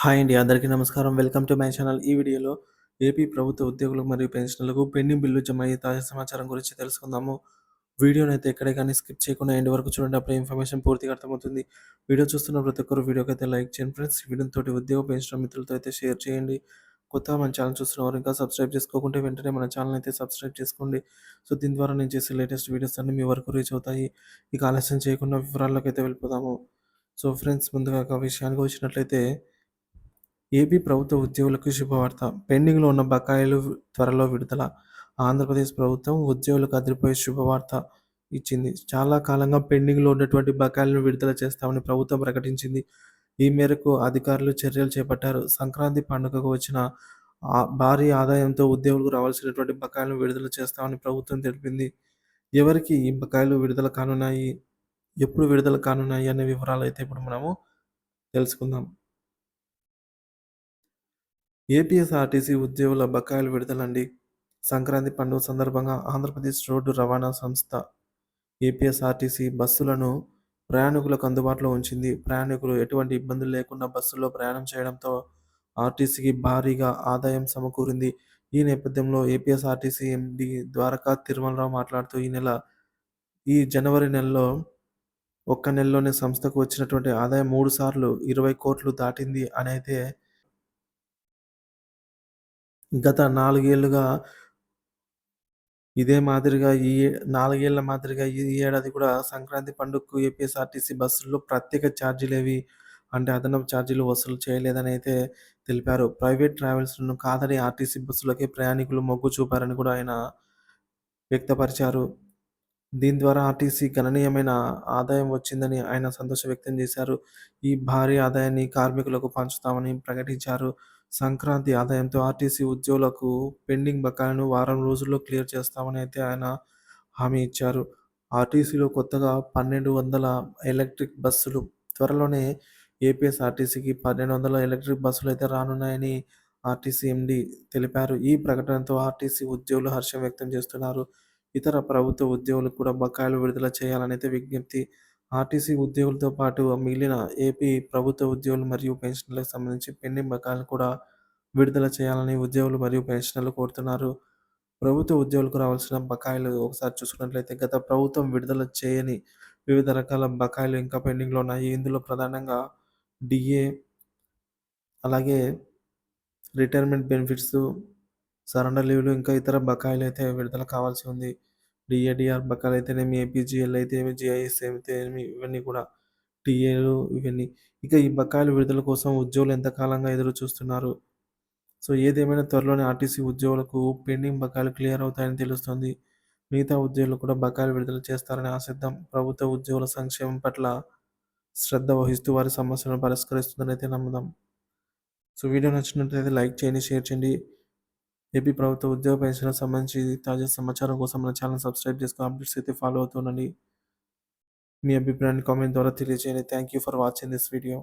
Hi అండి. అందరికీ నమస్కారం. Welcome to my channel. ఈ వీడియోలో ఏపీ ప్రభుత్వ ఉద్యోగులు మరియు పెన్షనర్లకు పెండింగ్ బిల్లు జమ అయ్యే తాజా సమాచారం గురించి తెలుసుకుందాము. వీడియోనైతే ఎక్కడ గాని స్కిప్ చేయకుండా ఎండ్ వరకు చూడండి. అప్పుడే ఇన్ఫర్మేషన్ పూర్తిగా అర్థమవుతుంది. వీడియో చూస్తున్న ప్రతి ఒక్కరు వీడియోకైతే లైక్ చేయండి ఫ్రెండ్స్. ఈ వీడియోని తోటి ఉద్యోగ పెన్షనర్ మిత్రులతో అయితే షేర్ చేయండి. కొత్తగా మన ఛానల్ చూస్తున్నవారు ఇంకా సబ్స్క్రైబ్ చేసుకోకుంటే వెంటనే మన ఛానల్ అయితే సబ్స్క్రైబ్ చేసుకోండి. సో, దీని ద్వారా నేను చేసే లేటెస్ట్ వీడియోస్ అన్నీ మీ వరకు రీచ్ అవుతాయి. ఇక ఆలస్యం చేయకుండా వివరాల్లోకైతే వెళ్ళిపోదాము. సో, ఫ్రెండ్స్ ముందుగా ఒక విషయానికి వచ్చినట్లయితే ఏపీ ప్రభుత్వ ఉద్యోగులకు శుభవార్త. పెండింగ్‌లో ఉన్న బకాయిలు త్వరలో విడుదల. ఆంధ్రప్రదేశ్ ప్రభుత్వం ఉద్యోగులకు అదిరిపోయే శుభవార్త ఇచ్చింది. చాలా కాలంగా పెండింగ్‌లో ఉన్నటువంటి బకాయిలను విడుదల చేస్తామని ప్రభుత్వం ప్రకటించింది. ఈ మేరకు అధికారులు చర్యలు చేపట్టారు. సంక్రాంతి పండుగకు వచ్చిన భారీ ఆదాయంతో ఉద్యోగులకు రావాల్సినటువంటి బకాయిలను విడుదల చేస్తామని ప్రభుత్వం తెలిపింది. ఎవరికి ఈ బకాయిలు విడుదల కానున్నాయి? ఎప్పుడు విడుదల కానున్నాయి? అనే వివరాలైతే ఇప్పుడు మనము తెలుసుకుందాం. ఏపీఎస్ఆర్టీసీ ఉద్యోగుల బకాయిలు విడుదలండి. సంక్రాంతి పండుగ సందర్భంగా ఆంధ్రప్రదేశ్ రోడ్డు రవాణా సంస్థ ఏపీఎస్ఆర్టీసీ బస్సులను ప్రయాణికులకు అందుబాటులో ఉంచింది. ప్రయాణికులు ఎటువంటి ఇబ్బందులు లేకుండా బస్సుల్లో ప్రయాణం చేయడంతో ఆర్టీసీకి భారీగా ఆదాయం సమకూరింది. ఈ నేపథ్యంలో ఏపీఎస్ఆర్టీసీ ఎండీ ద్వారకా తిరుమలరావు మాట్లాడుతూ ఈ జనవరి నెలలో ఒక్క నెలలోనే సంస్థకు వచ్చినటువంటి ఆదాయం 3 సార్లు 20,00,00,000 దాటింది అనైతే గత 4 ఏళ్లుగా ఇదే మాదిరిగా 4 ఏళ్ల మాదిరిగా ఈ ఏడాది కూడా సంక్రాంతి పండుగకు ఏపీఎస్ఆర్టీసీ బస్సుల్లో ప్రత్యేక ఛార్జీలేవి అంటే అదనపు ఛార్జీలు వసూలు చేయలేదని అయితే తెలిపారు. ప్రైవేట్ ట్రావెల్స్‌లను కాదని ఆర్టీసీ బస్సులకే ప్రయాణికులు మొగ్గు చూపారని కూడా ఆయన వ్యక్తపరిచారు. దీని ద్వారా ఆర్టీసీ గణనీయమైన ఆదాయం వచ్చిందని ఆయన సంతోషం వ్యక్తం చేశారు. ఈ భారీ ఆదాయాన్ని కార్మికులకు పంచుతామని ప్రకటించారు. సంక్రాంతి ఆదాయంతో ఆర్టీసీ ఉద్యోగులకు పెండింగ్ బకాయిలను వారం రోజుల్లో క్లియర్ చేస్తామని అయితే ఆయన హామీ ఇచ్చారు. ఆర్టీసీలో కొత్తగా 1,200 ఎలక్ట్రిక్ బస్సులు త్వరలోనే ఏపీఎస్ఆర్టీసీకి 1,200 ఎలక్ట్రిక్ బస్సులైతే రానున్నాయని ఆర్టీసీ ఎండీ తెలిపారు. ఈ ప్రకటనతో ఆర్టీసీ ఉద్యోగులు హర్షం వ్యక్తం చేస్తున్నారు. ఇతర ప్రభుత్వ ఉద్యోగులకు కూడా బకాయిలు విడుదల చేయాలనైతే విజ్ఞప్తి. ఆర్టీసీ ఉద్యోగులతో పాటు మిగిలిన ఏపీ ప్రభుత్వ ఉద్యోగులు మరియు పెన్షనర్లకు సంబంధించి పెండింగ్ బకాయిలను కూడా విడుదల చేయాలని ఉద్యోగులు మరియు పెన్షనర్లు కోరుతున్నారు. ప్రభుత్వ ఉద్యోగులకు రావాల్సిన బకాయిలు ఒకసారి చూసుకున్నట్లయితే గత ప్రభుత్వం విడుదల చేయని వివిధ రకాల బకాయిలు ఇంకా పెండింగ్‌లో ఉన్నాయి. ఇందులో ప్రధానంగా డీఏ, అలాగే రిటైర్మెంట్ బెనిఫిట్సు, సరెండర్ లీవ్‌లు ఇంకా ఇతర బకాయిలైతే విడుదల కావాల్సి ఉంది. డీఏడీఆర్ బకాయిలైతేనేమి, ఏపీజీఎల్ అయితేనేమి, జీఐఎస్ అయితేనేమి ఇవన్నీ కూడా టీఏలు ఇవన్నీ. ఇక ఈ బకాయిల విడుదల కోసం ఉద్యోగులు ఎంతకాలంగా ఎదురు చూస్తున్నారు. సో, ఏదేమైనా త్వరలోనే ఆర్టీసీ ఉద్యోగులకు పెండింగ్ బకాయిలు క్లియర్ అవుతాయని తెలుస్తోంది. మిగతా ఉద్యోగులు కూడా బకాయిలు విడుదల చేస్తారని ఆశిద్దాం. ప్రభుత్వ ఉద్యోగుల సంక్షేమం పట్ల శ్రద్ధ వహిస్తూ వారి సమస్యలను పరిష్కరిస్తుందనైతే నమ్ముదాం. సో, వీడియో నచ్చినట్లయితే లైక్ చేయండి, షేర్ చేయండి. ఏపీ ప్రభుత్వ ఉద్యోగ పెన్షన్‌లకు సంబంధించి తాజా సమాచారం కోసం మన ఛానెల్ సబ్స్క్రైబ్ చేసుకొని అప్డేట్స్ అయితే ఫాలో అవుతూ ఉండండి. మీ అభిప్రాయాన్ని కామెంట్ ద్వారా తెలియజేయండి. Thank you for watching this video.